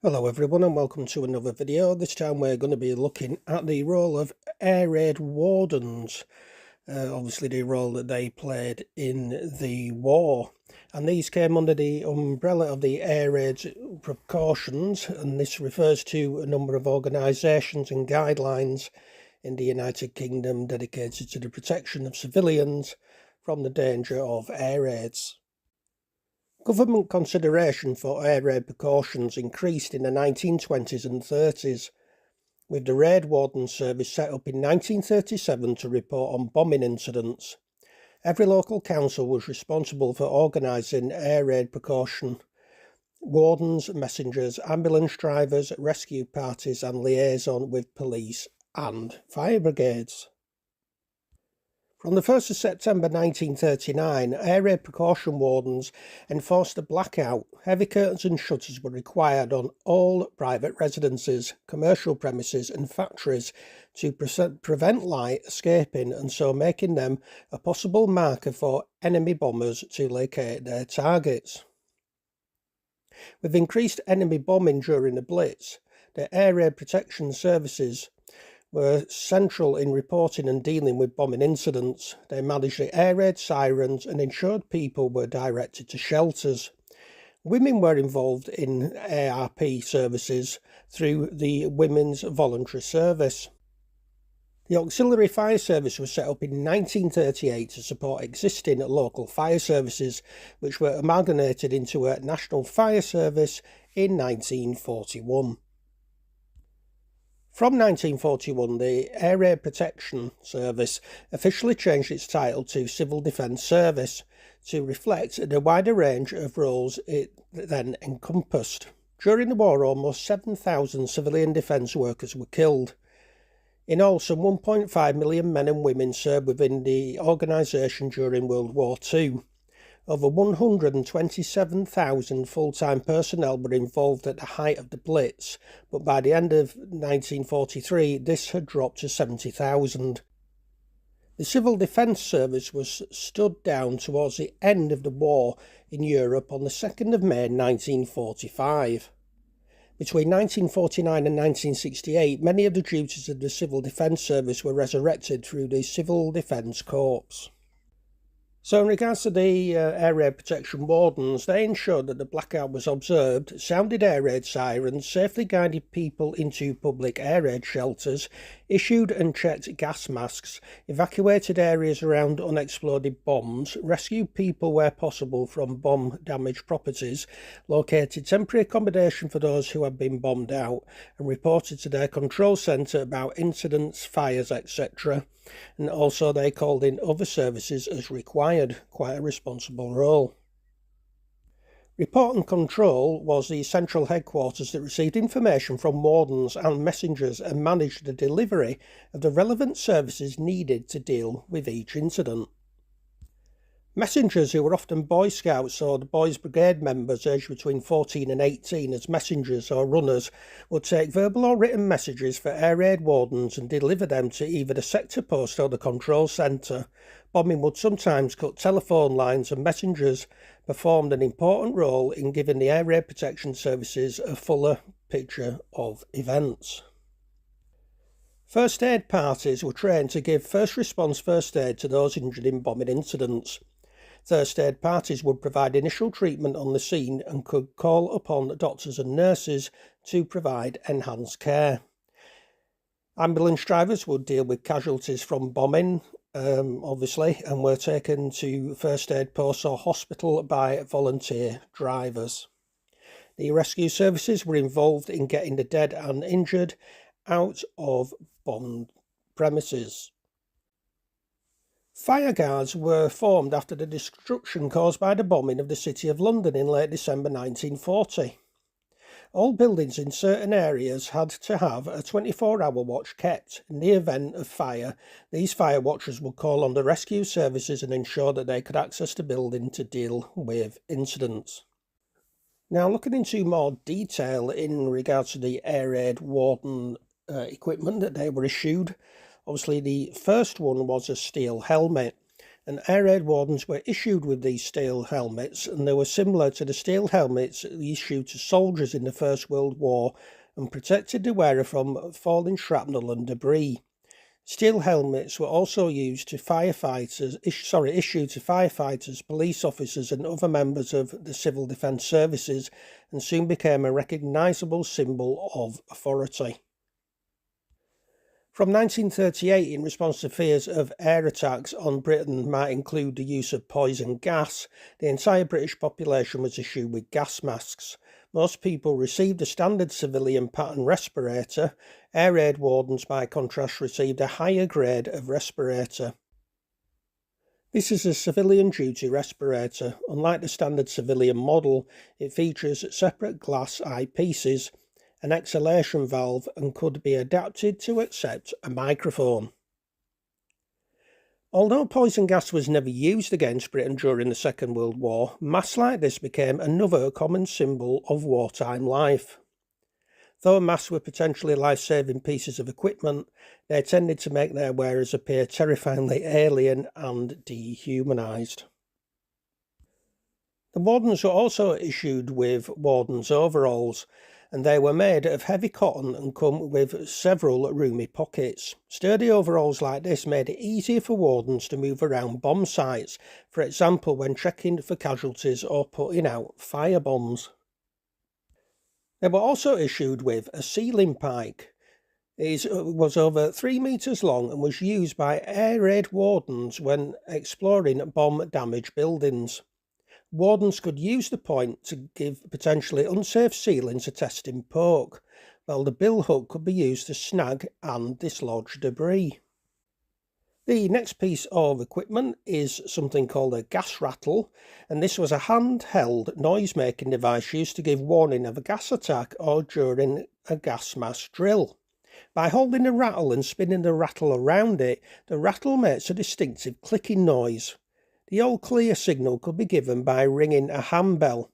Hello everyone and welcome to another video. This time we're going to be looking at the role of Air Raid Wardens. Obviously the role that they played in the war. And these came under the umbrella of the Air Raid Precautions, and this refers to a number of organisations and guidelines in the United Kingdom dedicated to the protection of civilians from the danger of air raids. Government consideration for air raid precautions increased in the 1920s and 30s, with the Raid Wardens service set up in 1937 to report on bombing incidents. Every local council was responsible for organising air raid precaution. Wardens, messengers, ambulance drivers, rescue parties and liaison with police and fire brigades. From the 1st of September 1939, Air Raid Precaution Wardens enforced a blackout. Heavy curtains and shutters were required on all private residences, commercial premises and factories to prevent light escaping and so making them a possible marker for enemy bombers to locate their targets. With increased enemy bombing during the Blitz, the Air Raid Protection Services were central in reporting and dealing with bombing incidents. They managed the air raid sirens and ensured people were directed to shelters. Women were involved in ARP services through the Women's Voluntary Service. The Auxiliary Fire Service was set up in 1938 to support existing local fire services, which were amalgamated into a National Fire Service in 1941. From 1941, the Air Raid Protection Service officially changed its title to Civil Defence Service to reflect the wider range of roles it then encompassed. During the war, almost 7,000 civilian defence workers were killed. In all, some 1.5 million men and women served within the organisation during World War II. Over 127,000 full-time personnel were involved at the height of the Blitz, but by the end of 1943 this had dropped to 70,000. The Civil Defence Service was stood down towards the end of the war in Europe on the 2nd of May 1945. Between 1949 and 1968, many of the duties of the Civil Defence Service were resurrected through the Civil Defence Corps. So in regards to the Air Raid Protection Wardens, they ensured that the blackout was observed, sounded air raid sirens, safely guided people into public air raid shelters, issued and checked gas masks, evacuated areas around unexploded bombs, rescued people where possible from bomb-damaged properties, located temporary accommodation for those who had been bombed out, and reported to their control centre about incidents, fires, etc. And also they called in other services as required. Quite a responsible role. Report and Control was the central headquarters that received information from wardens and messengers and managed the delivery of the relevant services needed to deal with each incident. Messengers, who were often Boy Scouts or the Boys Brigade members aged between 14 and 18 as messengers or runners, would take verbal or written messages for Air Raid Wardens and deliver them to either the sector post or the control centre. Bombing would sometimes cut telephone lines, and messengers performed an important role in giving the Air Raid Protection Services a fuller picture of events. First aid parties were trained to give first response first aid to those injured in bombing incidents. First aid parties would provide initial treatment on the scene and could call upon doctors and nurses to provide enhanced care. Ambulance drivers would deal with casualties from bombing, obviously, and were taken to first aid posts or hospital by volunteer drivers. The rescue services were involved in getting the dead and injured out of bombed premises. Fire guards were formed after the destruction caused by the bombing of the City of London in late December 1940. All buildings in certain areas had to have a 24-hour watch kept. In the event of fire, these fire watchers would call on the rescue services and ensure that they could access the building to deal with incidents. Now, looking into more detail in regards to the Air Raid Warden equipment that they were issued, obviously the first one was a steel helmet, and Air Raid Wardens were issued with these steel helmets, and they were similar to the steel helmets issued to soldiers in the First World War and protected the wearer from falling shrapnel and debris. Steel helmets were also used to issued to firefighters, police officers and other members of the civil defence services, and soon became a recognisable symbol of authority. From 1938, in response to fears of air attacks on Britain might include the use of poison gas, the entire British population was issued with gas masks. Most people received a standard civilian pattern respirator. Air Raid Wardens, by contrast, received a higher grade of respirator. This is a civilian duty respirator. Unlike the standard civilian model, it features separate glass eyepieces, an exhalation valve, and could be adapted to accept a microphone. Although poison gas was never used against Britain during the Second World War, masks like this became another common symbol of wartime life. Though masks were potentially life-saving pieces of equipment, they tended to make their wearers appear terrifyingly alien and dehumanised. The Wardens were also issued with Wardens overalls, and they were made of heavy cotton and come with several roomy pockets. Sturdy overalls like this made it easier for Wardens to move around bomb sites, for example when checking for casualties or putting out fire bombs. They were also issued with a ceiling pike. It was over 3 metres long and was used by Air Raid Wardens when exploring bomb-damaged buildings. Wardens could use the point to give potentially unsafe ceilings a testing poke, while the billhook could be used to snag and dislodge debris. The next piece of equipment is something called a gas rattle, and this was a handheld noise-making device used to give warning of a gas attack or during a gas mask drill. By holding the rattle and spinning the rattle around it, the rattle makes a distinctive clicking noise. The all clear signal could be given by ringing a handbell.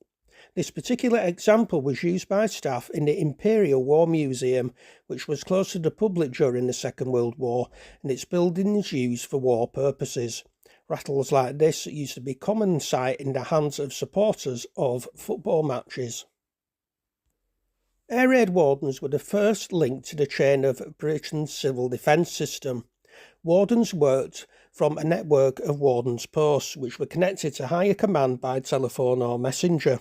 This particular example was used by staff in the Imperial War Museum, which was closed to the public during the Second World War, and its buildings used for war purposes. Rattles like this used to be common sight in the hands of supporters of football matches. Air Raid Wardens were the first link to the chain of Britain's civil defence system. Wardens worked from a network of Wardens posts, which were connected to higher command by telephone or messenger.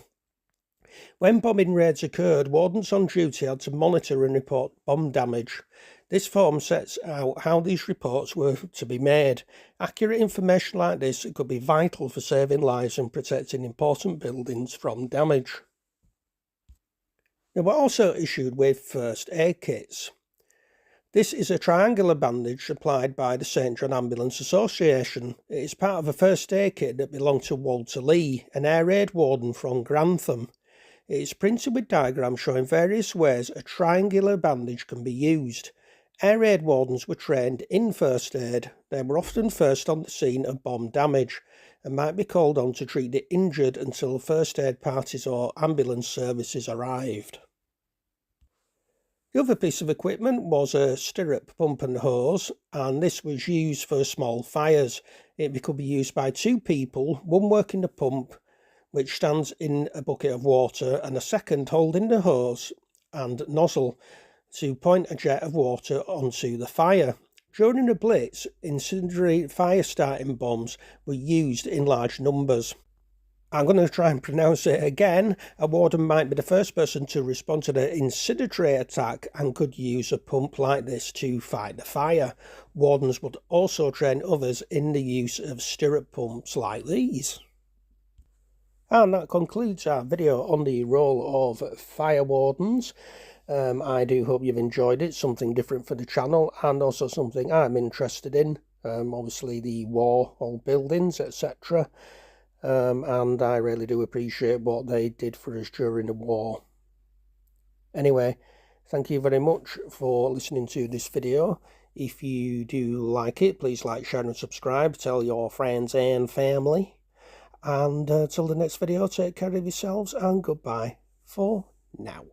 When bombing raids occurred, Wardens on duty had to monitor and report bomb damage. This form sets out how these reports were to be made. Accurate information like this could be vital for saving lives and protecting important buildings from damage. They were also issued with first aid kits. This is a triangular bandage supplied by the St John Ambulance Association. It is part of a first aid kit that belonged to Walter Lee, an Air Raid Warden from Grantham. It is printed with diagrams showing various ways a triangular bandage can be used. Air Raid Wardens were trained in first aid. They were often first on the scene of bomb damage and might be called on to treat the injured until first aid parties or ambulance services arrived. The other piece of equipment was a stirrup pump and hose, and this was used for small fires. It could be used by 2 people, one working the pump, which stands in a bucket of water, and a second holding the hose and nozzle to point a jet of water onto the fire. During the Blitz, incendiary fire-starting bombs were used in large numbers. I'm going to try and pronounce it again. A warden might be the first person to respond to the incendiary attack and could use a pump like this to fight the fire. Wardens would also train others in the use of stirrup pumps like these. And that concludes our video on the role of fire wardens. I do hope you've enjoyed it, something different for the channel and also something I'm interested in. Obviously the war, old buildings, etc. And I really do appreciate what they did for us during the war. Anyway, thank you very much for listening to this video. If you do like it, please like, share and subscribe. Tell your friends and family. And till the next video, take care of yourselves and goodbye for now.